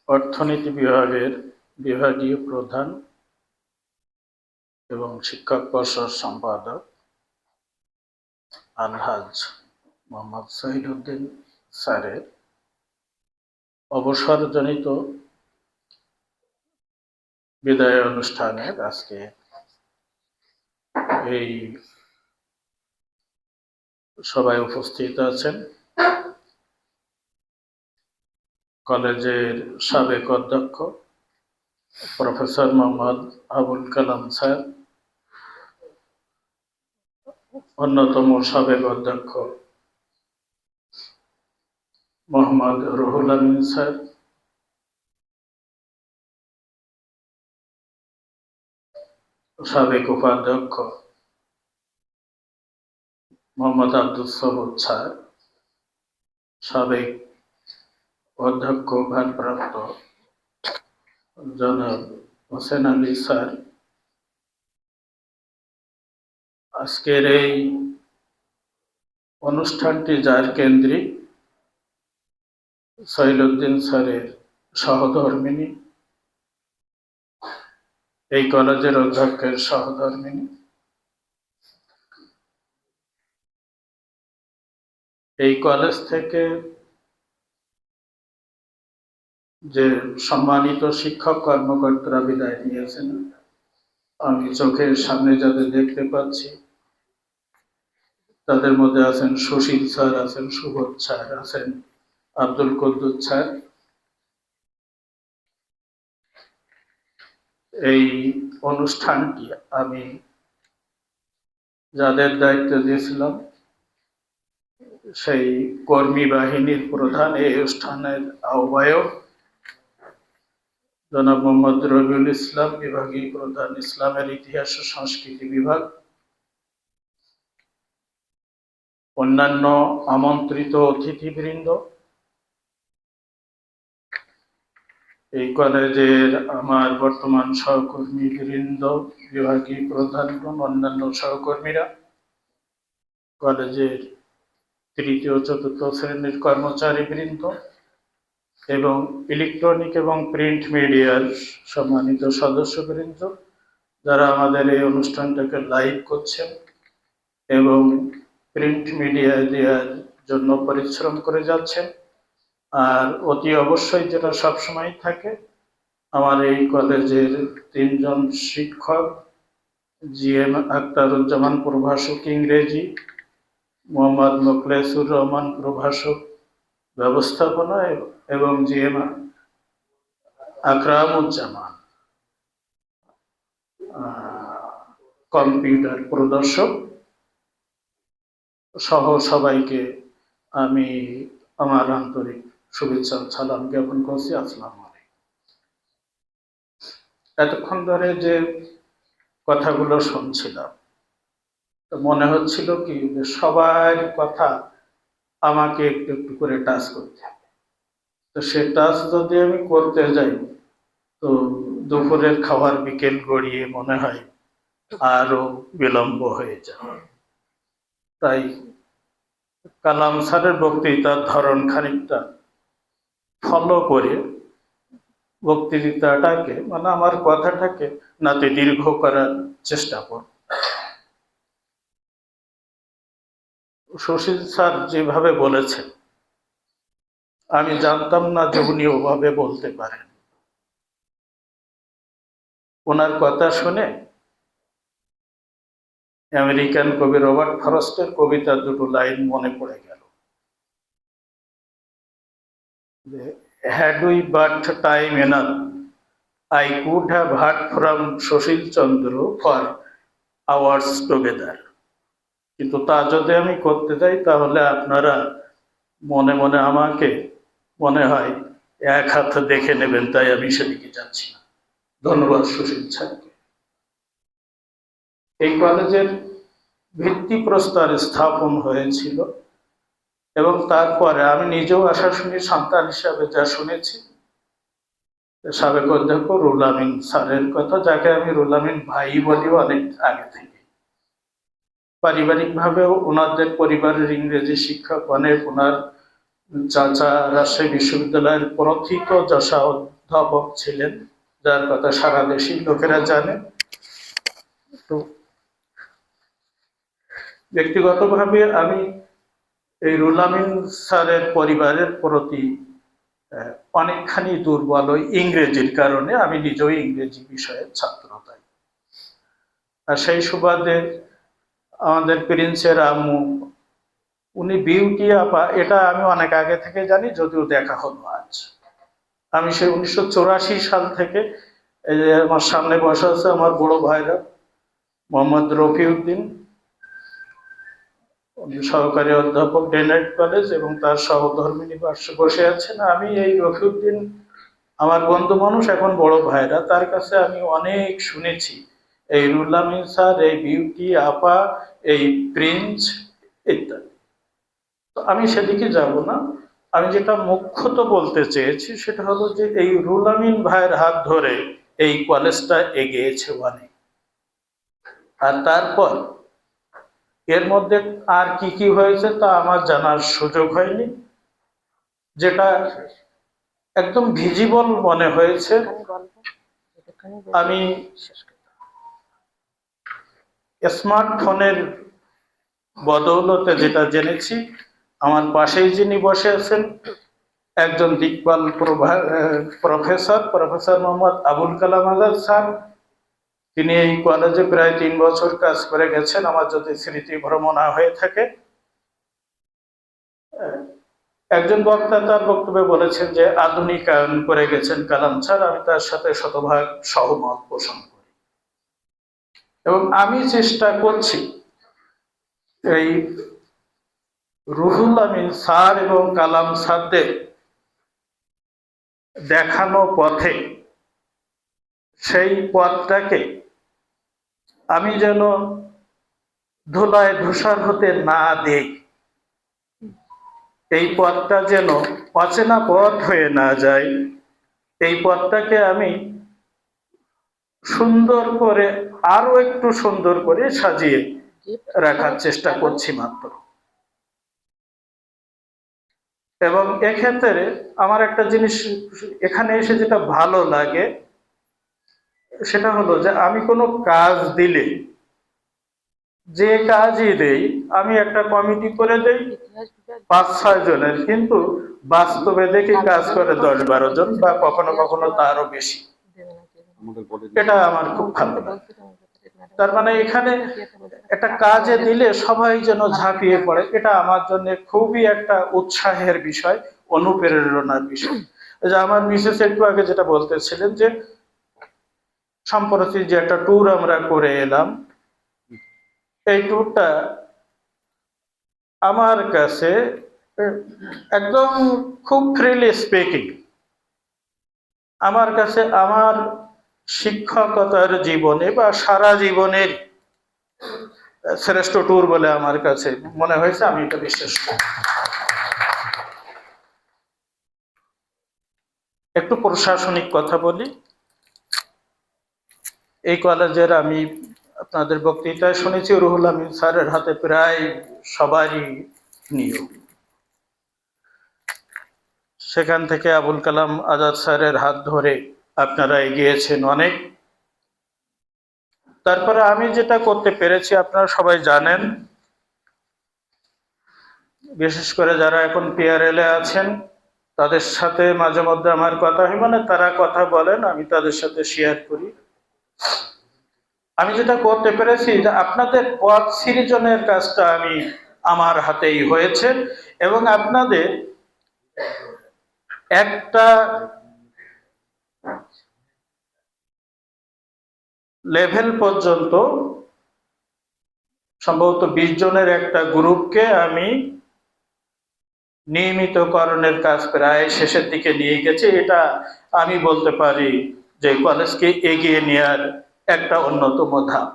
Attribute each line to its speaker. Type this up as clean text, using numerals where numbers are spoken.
Speaker 1: অর্থনীতি বিভাগের বিভাগীয় প্রধান এবং শিক্ষক পর্ষদ সম্পাদক আলহাজ মোহাম্মদ শহীদউদ্দিন স্যারের অবসরজনিত বিদায় অনুষ্ঠানের আজকে এই সবাই উপস্থিত আছেন। কলেজের সাবেক অধ্যক্ষ প্রফেসর মোহাম্মদ আবুল কালাম স্যার, অন্যতম সাবেক অধ্যক্ষ মোহাম্মদ রুহুল আমিন স্যার, সাবেক উপাধ্যক্ষ মোহাম্মদ আব্দুল সবুর স্যার, সাবেক অধ্যক্ষ ভারপ্রাপ্ত জনাব হোসেন আলী স্যার, আজকের এই অনুষ্ঠানটি যার কেন্দ্রিক শহীদউদ্দিন স্যারের সহধর্মিণী, এই কলেজের অধ্যক্ষের সহধর্মিণী, এই কলেজ থেকে যে সম্মানিত শিক্ষক কর্মকর্তারা বিদায় নিয়েছেন, আমি চোখের সামনে যাদের দেখতে পাচ্ছি তাদের মধ্যে আছেন সুশীল স্যার, আছেন সুবোধ স্যার, আছেন আব্দুল কুদ্দুস স্যার। এই অনুষ্ঠানটি আমি যাদের দায়িত্ব দিয়েছিলাম সেই কর্মী বাহিনীর প্রধান, এই অনুষ্ঠানের আহ্বায়ক জনাব মোহাম্মদ রবিউল ইসলাম, বিভাগীয় প্রধান ইসলামের ইতিহাস ও সংস্কৃতি বিভাগ, অন্যান্য আমন্ত্রিত অতিথিবৃন্দ, এই কলেজের আমার বর্তমান সহকর্মীবৃন্দ, বিভাগীয় প্রধান এবং অন্যান্য সহকর্মীরা, কলেজের তৃতীয় চতুর্থ শ্রেণীর কর্মচারীবৃন্দ এবং ইলেকট্রনিক এবং প্রিন্ট মিডিয়ার সম্মানিত সদস্যবৃন্দ, যারা আমাদের এই অনুষ্ঠানটাকে লাইভ করছেন এবং প্রিন্ট মিডিয়া দেওয়ার জন্য পরিশ্রম করে যাচ্ছেন, আর অতি অবশ্যই যেটা সবসময় থাকে, আমার এই কলেজের 3 জন শিক্ষক, জিএম আখতারুজ্জামান প্রভাষক ইংরেজি, মোহাম্মদ মোখলেসুর রহমান প্রভাষক ব্যবস্থাপনা এবং জিএম আকরামুজ্জামান কম্পিউটার প্রদর্শক সহ সবাইকে আমি আমার আন্তরিক শুভেচ্ছা সালাম জ্ঞাপন করছি। আসসালামু আলাইকুম। এতক্ষণ ধরে যে কথাগুলো শুনছিলাম, তো মনে হচ্ছিল কি যে সবার কথা আমাকে একটু একটু করে টাচ করতে হবে। তো সে টাচ যদি আমি করতে যাই তো দুপুরের খাবার বিকেল গড়িয়ে মনে হয় আরো বিলম্ব হয়ে যাবে। তাই কালাম স্যারের বক্তৃতার ধরন খানিকটা ফলো করে বক্তৃতাটাকে, মানে আমার কথাটাকে নাতে দীর্ঘ করার চেষ্টা করব। সুশীল স্যার যেভাবে বলেছেন, আমি জানতাম না যে উনি ওভাবে বলতে পারেন। ওনার কথা শুনে আমেরিকান কবি রবার্ট ফ্রস্টের কবিতার 2টো লাইন মনে পড়ে গেল। Had we but time enough, I could have heard from Sushil Chandra for hours together. কিন্তু তা যদি আমি করতে যাই তাহলে আপনারা মনে মনে আমাকে মনে হয় এক হাত দেখে নেবেন, তাই আমি সেদিকে যাচ্ছি না। ধন্যবাদ সুশীল স্যারকে। এই কলেজের ভিত্তিপ্রস্তর স্থাপন হয়েছিল এবং তারপরে আমি নিজেও আশাশুনি সন্তান হিসাবে যা শুনেছি, সাবেক অধ্যক্ষ রুহুল আমিন স্যারের কথা, যাকে আমি রুহুল আমিন ভাই বলি অনেক আগে থেকে। পারিবারিকভাবেও ওনাদের পরিবারের ইংরেজি শিক্ষক, অনেক ওনার চাচা রাজশাহী বিশ্ববিদ্যালয়ের প্রথিত যশা অধ্যাপক ছিলেন, যার কথা সারা দেশের লোকেরা জানে। তো ব্যক্তিগতভাবে আমি এই রুহুল আমিন স্যারের পরিবারের প্রতি অনেকখানি দুর্বল ওই ইংরেজির কারণে। আমি নিজেও ইংরেজি বিষয়ের ছাত্র, তাই। আর সেই সুবাদে আমাদের প্রিন্সের আম্মু, উনি বিউটি আপা, এটা আমি অনেক আগে থেকে জানি, যদিও দেখা হলো আজ। আমি সেই 1984 সাল থেকে, এই যে আমার সামনে বসা আছে আমার বড় ভাইরা, মোহাম্মদ রফিউদ্দিন, উনি সহকারী অধ্যাপক ডেনাইট কলেজ, এবং তার সহধর্মিনী পার্শ্বে বসে আছেন। আমি এই রফিউদ্দিন আমার বন্ধু মানুষ, এখন বড় ভাইরা, তার কাছে আমি অনেক শুনেছি এই রুহুল আমিন স্যার, এই বিউটি আপা, এই প্রিন্স ইত্যাদি। তো আমি সেদিকে যাব না। আমি যেটা মুখ্যত বলতে চেয়েছি সেটা হলো যে এই রুহুল আমিন ভাইয়ের হাত ধরে এই কলেজটা এগিয়েছে অনেক। আর তারপর এর মধ্যে আর কি কি হয়েছে তা আমার জানার সুযোগ হয়নি। যেটা একদম ভিজিবল মনে হয়েছে, আমি স্মার্টফোনের বদৌলতে যেটা জেনেছি, আমার পাশেই যিনি বসে আছেন একজন দিকপাল প্রফেসর মোহাম্মদ আবুল কালাম আজাদ স্যার। তিনি এই কলেজে প্রায় 3 বছর কাজ করে গেছেন, আমার যদি স্মৃতি ভ্রমণ না হয়ে থাকে। একজন বক্তা তার বক্তব্যে বলেছেন যে আধুনিকায়ন করে গেছেন কালাম স্যার। আমি তার সাথে শতভাগ সহমত পোষণ করি, এবং আমি চেষ্টা করছি এই রুহুল আমিন স্যার এবং কালাম স্যারদের দেখানো পথে, সেই পথটাকে আমি যেন ধুলায় ধূসর হতে না দেই, এই পথটা যেন অচেনা পথ হয়ে না যায়, এই পথটাকে আমি সুন্দর করে, আরো একটু সুন্দর করে সাজিয়ে রাখার চেষ্টা করছি মাত্র। এবং এক্ষেত্রে আমার একটা জিনিস এখানে এসে যেটা ভালো লাগে সেটা হলো যে আমি কোনো কাজ দিলে, যে কাজই দেই, আমি একটা কমিটি করে দেই 5-6 জনের, কিন্তু বাস্তবে দেখি কাজ করে 10-12 জন, বা কখনো কখনো তারও বেশি। এটা আমার খুব ভালো লাগে। তার মানে এখানে একটা কাজে দিলে সবাই যেন ঝাঁপিয়ে পড়ে, এটা আমার জন্য খুবই একটা উৎসাহের বিষয়, অনুপ্রেরণার বিষয়। যে আমার মিসেস একটু আগে যেটা বলতেছিলেন যে সম্প্রতি যে একটা ট্যুর আমরা করে এলাম, এই ট্যুরটা আমার কাছে একদম খুব ফ্রিলি স্পিকিং, আমার কাছে আমার শিক্ষকতার জীবনে বা সারা জীবনের শ্রেষ্ঠ ট্যুর বলে আমার কাছে মনে হয়েছে। আমি এটা বিশ্বাস করি। একটু প্রশাসনিক কথা বলি। এই কলেজের আমি আপনাদের বক্তৃতায় শুনেছি রুহুল আমিন স্যারের হাতে প্রায় সবারই নিয়োগ। সেখান থেকে আবুল কালাম আজাদ স্যারের হাত ধরে আপনারা এগিয়েছেন অনেক। তারপরে আমি যেটা করতে পেরেছি আপনারা সবাই জানেন, বিশেষ করে যারা এখন পিআরএল-এ আছেন তাদের সাথে মাঝে মধ্যে আমার কথা হয়, মানে তারা কথা বলেন, আমি তাদের সাথে শেয়ার করি। আমি যেটা করতে পেরেছি যে আপনাদের পথ সৃজনের কাজটা আমার হাতেই হয়েছে, এবং আপনাদের একটা লেভেল পর্যন্ত সম্ভবত 20 জনের একটা গ্রুপকে আমি নিয়মিতকরণের কাজ প্রায় শেষের দিকে নিয়ে গেছি। এটা আমি বলতে পারি যে কলেজকে এগিয়ে নেওয়ার একটা অন্যতম ধাপ।